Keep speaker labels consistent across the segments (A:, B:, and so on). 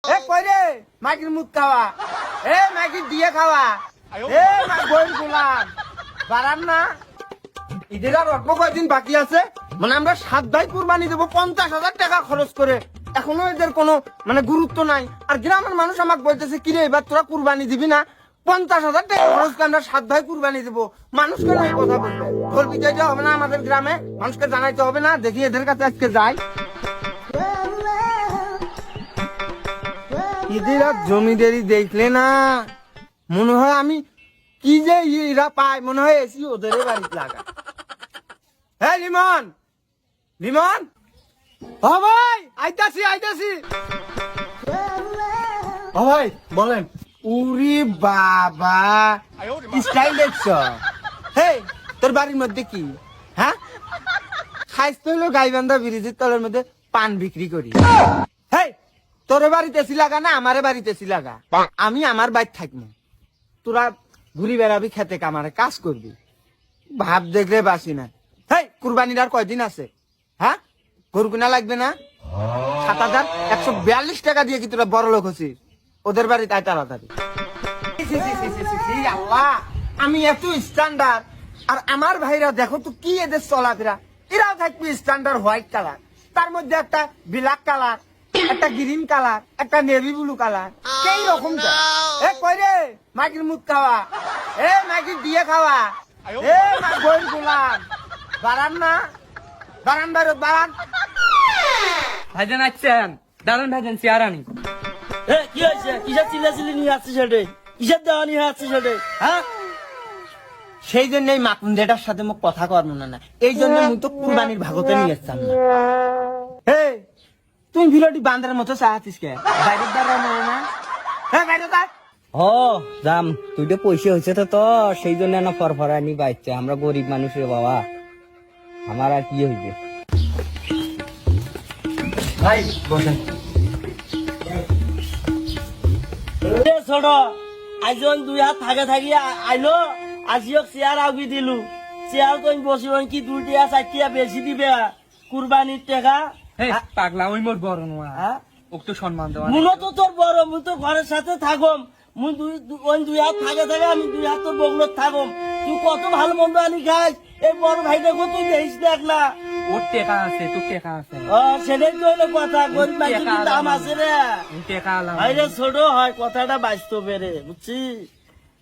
A: এ কই রে মাগির মুখ খাওয়া, এ মাগির দিয়ে খাওয়া, এ বইন গোলাম বাড়ান না। ঈদের আর অল্প কয়েকদিন বাকি আছে, মানে আমরা 7 ভাই কুরবানি দেবো 50,000 টাকা খরচ করে। এখনো এদের কোনো মানে গুরুত্ব নাই। আর গ্রামের মানুষ আমাকে বলতেছে কিরে এবার তোরা কুরবানি দিবি না? 50,000 টাকা খরচ করে আমরা 7 ভাই কুরবানি দেবো। মানুষকে নাই কথা বলবে, ঢোল পিটাইতে হবে না আমাদের গ্রামে, মানুষকে জানাইতে হবে না। দেখি এদের কাছে আজকে যাই। ঈদের আর জমিদারি দেখলে না মনে হয় আমি কি যে এরা পায়, মনে হয় এসি ওদের বাড়িতে লাগা। হ্যাঁ লিমন, লিমন, ও ভাই আইতাছি আইতাছি। ও ভাই বলেন। উরি বাবা স্টাইল দেখছ? হেই তোর বাড়ির মধ্যে কি? হ্যাঁ খাইতে হইলো গাইবান্ধা ব্রিজের তলের মধ্যে পান বিক্রি করি। হেই তোর বাড়িতে এসি লাগা না আমারে বাড়িতে এসি লাগা, আমি আমার বাড়ি থাকবো, তোরা ঘুরি বেড়াবি খেতে কামারে কাজ করবি। ভাব দেখলে বাসি না। হেই কুরবানির আর কয়দিন আছে? হ্যাঁ গরু কিনা লাগবে না? 7,142 টাকা দিয়ে কি তোরা বড় লোক হচ্ছিস? ওদের বাড়িতে আয় তাড়াতাড়ি। আল্লাহ আমি এত স্ট্যান্ডার্ড আর আমার ভাইরা দেখো তো কি এদের চলাফেরা। এরাও থাকবে স্ট্যান্ডার্ড হোয়াইট কালার, তার মধ্যে একটা ব্ল্যাক কালার, একটা গ্রিন কালার, একটা নেভি ব্লু কালার, এই রকম। এ কই রে মাগির মুখ খাওয়া, এ মাগির দিয়ে খাওয়া, এ বইন গোলাম বাড়ান না, বাড়ান বাইর বাড়ান।
B: ভাইজান আসছেন, দাঁড়ান ভাইজান চেয়ার আনি।
C: কি হয়েছে? কিসের চিল্লাচিল্লি নিয়ে আসছে সেটে? কিসের দেওয়া নিয়ে আসছে সেটে? হ্যাঁ
A: সেই জন্য এই মাকুন্দেটার সাথে মোক কথা করবো না, এই জন্য মুই তো কুরবানির ভাগতে নিয়ে এসতাম না। হে তুই ভিডিওটি বান্দার মতো চাচ্ছিস কে? বাইরের দ্বারা না, হ্যাঁ বাইরে দ্বার।
B: ও দাম তুইটা পয়সা হয়েছে তো সেই জন্য না ফরফরানি বাইচ্ছে। আমরা গরিব মানুষের বাবা, আমার আর কি হয়েছে?
A: ভাই বসেন।
C: ছোট আইজন 2 হাত থাকে থাকি আইলো, আজিও চেয়ার আগি দিলু। চেয়ার তো বসি কি 2 টিয়া 4 টিয়া বেশি দিবে কুরবানির টাকা?
B: পাগলা ওই মোর বড় নোয়া,
C: হ্যাঁ
B: ওকে তো সম্মান দেওয়া।
C: মুনো তো তোর বড়, মুই তো ঘরের সাথে থাকম, মুই 2 হাত থাকে থাকে আমি 2 হাত তোর বগলত থাকম। তুই কত ভালো মন্দ আনি খাস, এই বড় ভাইটাকে তুই দেখিস দেখ না।
B: ওর টেকা আছে, তোর টেকা আছে।
C: সেটাই তো হলো কথা, গরিব মানুষের দাম আছে রে।
B: টেকা আলাম
C: আরে ছোট হয় কথাটা বাস্তবে রে, বুঝছিস?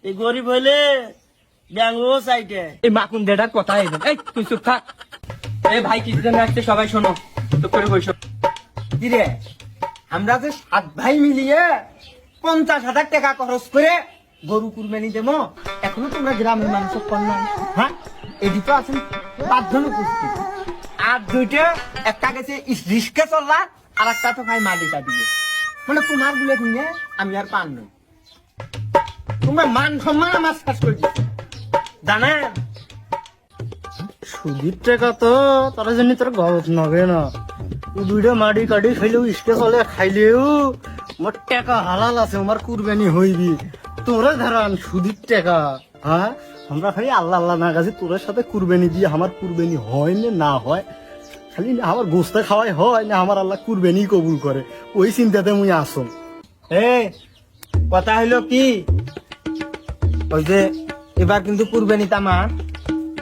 C: এই গরিব হইলে ব্যাঙ্গলো সাইডে
B: এই মাকুন দেটার কথা এলেন। এই তুই চুপ থাক। এই ভাই কিছুদিন আসছে, সবাই শোনো, চুপ করে বসো।
A: কি রে আমরা যে 7 ভাই মিলিয়ে 50,000 টাকা খরচ করে গরু কুরবানি দেবো, এখনো তোমরা গ্রামের মানুষ কন্যা। হ্যাঁ এটি তো আছেন 5 জন উপস্থিত, আর 2টা একটা গেছে রিস্কে চললা, আর একটা তো ভাই মাটিটা দিয়ে, মানে তোমার গুলো শুনে আমি আর পান নই। তোমার মান সম্মান আমার শেষ করে দিচ্ছে জানেন।
C: সুদির টাকা তো তার জন্য তোর গলত নবে না। 2টা মাটি কাটি খাইলেও ইসকে চলে, খাইলেও মোর টাকা হালাল আছে, আমার কুরবানি হইবি। তোরে ধরান সুদির টাকা। হ্যাঁ আমরা খালি আল্লাহ আল্লাহ না গাছি, তোর সাথে কুরবানি দিয়ে আমার কুরবানি হয় না হয়, খালি না আমার গোস্ত খাওয়াই হয় না আমার আল্লাহ কুরবানি কবুল করে, ওই চিন্তাতে মুই আসম।
A: কথা হইলো কি, ওই যে এবার কিন্তু কুরবানিতে আমার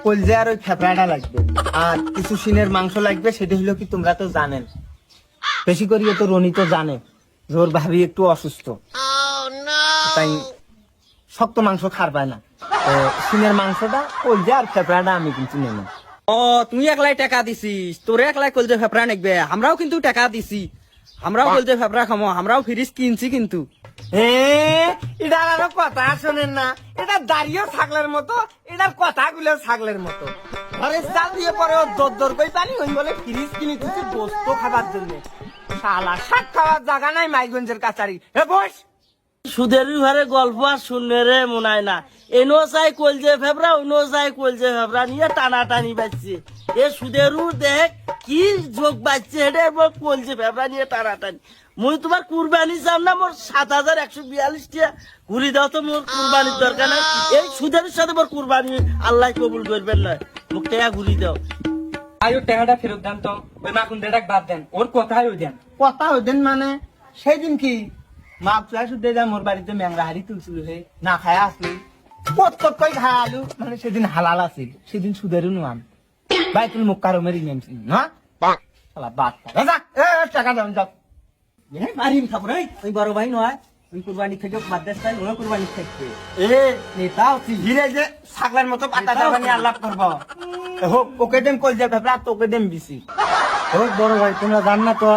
A: কলজে আর ওই ফেফড়াটা লাগবে, আর কিছু সিনের মাংস লাগবে। সেটা হইলো কি তোমরা তো জানেন, বেশি করিয়ে তো রনি তো জানে যে ওর ভাবি একটু অসুস্থ, তাই শক্ত মাংস খার পায় না। তো সিনের মাংসটা কলজে আর ফেফড়াটা আমি কিন্তু নেব।
B: ও তুই একলাই টাকা দিছিস, তোরে একলাই কলজে ফেফড়া নেকবে, আমরাও কিন্তু টাকা দিছি, আমরাও কলজে ফেফড়া খামো, আমরাও ফ্রিজ কিনছি কিন্তু।
A: এটা আরো কথা শোনেন না, এটা দাঁড়িয়ে ছাগলের মতো, এটার কথাগুলো ছাগলের মতো। ঘরে চাল দিয়ে পরে দর কই পানি ওই বলে ফ্রিজ কিনে তুই গোস্ত খাবার জন্য। শালা শাক খাওয়ার জায়গা নাই মাইগঞ্জের কাছারি। বস
C: সুদের ঘরে গল্প আর শুনলে রে মনায় না, এনো চাই কলজে ফেবরা, অন্য চাই কলজে ফেবরা নিয়ে টানা টানি বাজছে। এ সুদেরু দেখ কি যোগ বাজছে, হেটে কলজে ফেবরা নিয়ে টানা টানি। মুই তোমার কুরবানি চাম না, মোর 7,142 টাকা ঘুরি দাও তো, মোর কুরবানির দরকার নাই। এই সুদের সাথে মোর কুরবানি আল্লাহ কবুল করবেন না, মোক টাকা ঘুরি দাও।
B: আই ওর টাকাটা ফেরত দেন তো, ওই মাকুন দেটাক বাদ দেন, ওর কথাই ওই দেন।
A: কথা হইতেন মানে সেই দিন কি মাপ চুয়া শুদ্ধে যা মোর বাড়িতে ম্যাংরা হাড়ি তুলছিল হে না খায় আসলি প্রত্যেক কই খায় আলু মানে সেদিন হালাল আছিল সেদিন সুদেরও নাম ভাই তুই মুখ কারো মেরি নেমছি না শালা বাদ টাকা দাম যাও
B: মারিম খাবো রে ওই বড় ভাই নয় ওই কুরবানি থেকে বাদ দেশ তাই ওই কুরবানি থাকবে
A: এ নেতা হিরে যে ছাগলের মতো পাতা দাবানি আলাপ করব হোক ওকে দেম কল যে ফেবরা তোকে দেম বিসি
D: হোক বড় ভাই তোমরা জান না তো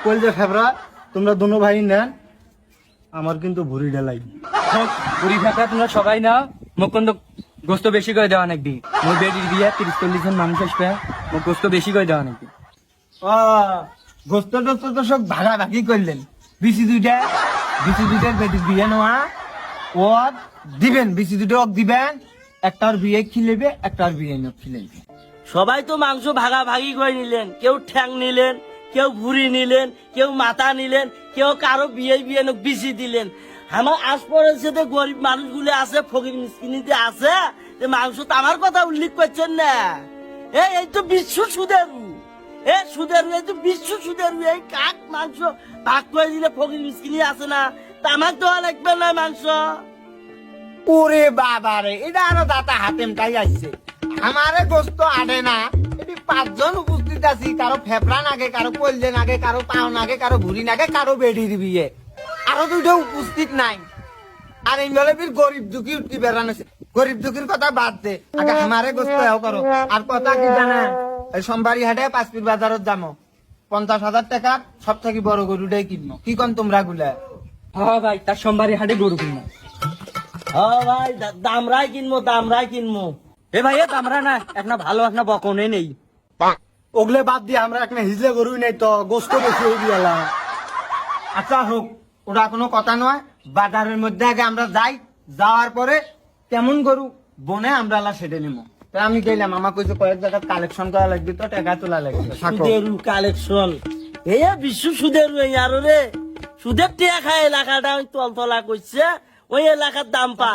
D: কইল যে ফেবরা তোমরা দুনো ভাই নেন আমার কিন্তু ভুড়ি ঢেলাই
B: পুরি ফাঁকা তোমরা সবাই নাও মোক কিন্তু গোস্ত বেশি করে দেওয়া নাকি মোর বেডির বিয়ে 30-40 জন মানুষ আসবে মোক গোস্ত বেশি করে দেওয়া নাকি
A: ও গোস্ত টোস্ত তো সব ভাগাভাগি করলেন বিসি দুইটার বেদি বিয়ে নেওয়া ও দিবেন বিসি দুটো ওক দিবেন একটার বিয়ে খিলেবে একটার বিয়ে খিলেবে
C: সবাই তো মাংস ভাগাভাগি করে নিলেন, কেউ ঠ্যাং নিলেন, কেউ ভুড়ি নিলেন, কেউ মাথা নিলেন, কেউ কারো বিয়ে বিসি দিলেন। আমার আশপাশে যে গরিব মানুষগুলো আছে, ফকির মিসকিনিতে আছে, যে মাংস তো আমার কথা উল্লেখ করছেন না। এই তো বিশ্ব সুদেরু, সুদেরু, এই তো বিশ্ব সুদেরু, এই কাক মাংস ভাগ করে দিলে ফকির মিসকিনি আছে না, তা আমার তো আর লাগবে না মাংস।
A: ওরে বাবা রে, এটা আরো দাতা হাতেম তাই আসছে আমারে গোস্ত আডে না। এটি 5 জন উপস্থিত আছি, কারো ফেফড়া নাগে, কারো কলজে নাগে, কারো পাও নাগে, কারো ভুড়ি নাগে, কারো বেডির বিয়ে, আরো দুটো উপস্থিত নাই। আর এই বলে ফির গরিব দুঃখী উঠতে বেড়ানো, গরিব দুঃখীর কথা বাদ দে, আগে আমারে গোস্ত এও করো। আর কথা কি জানেন, এই সোমবারি হাটে 5 পীর বাজারত যাবো, 50,000 টাকার সব থেকে বড় গরুটাই কিনবো। কি কন তোমরা গুলা?
B: হ্যাঁ ভাই, তার সোমবারে হাটে গরু কিনবো।
C: হ্যাঁ ভাই, দামরাই কিনবো।
B: এ ভাই, আমরা না একটা ভালো একটা বকনে নেই।
D: ওগলে বাদ দিয়ে আমরা একটা হিজলে গরুই নেই তো গোস্ত বেশি হয়ে গেলা।
A: আচ্ছা হোক, ওটা কোনো কথা নয়। বাজারের মধ্যে আগে আমরা যাই, যাওয়ার পরে কেমন গরু বনে আমরা আল্লাহ সেটে নিবো। তা আমি গেলাম, আমার কইছে কয়েক জায়গা কালেকশন করা লাগবে, তো টাকা তোলা লাগবে।
C: সুদেরু কালেকশন, এই বিশ্ব সুদেরু, এই আরো রে সুদের টিয়া খায় এলাকাটা তলতলা করছে, ওই এলাকার দাম পা।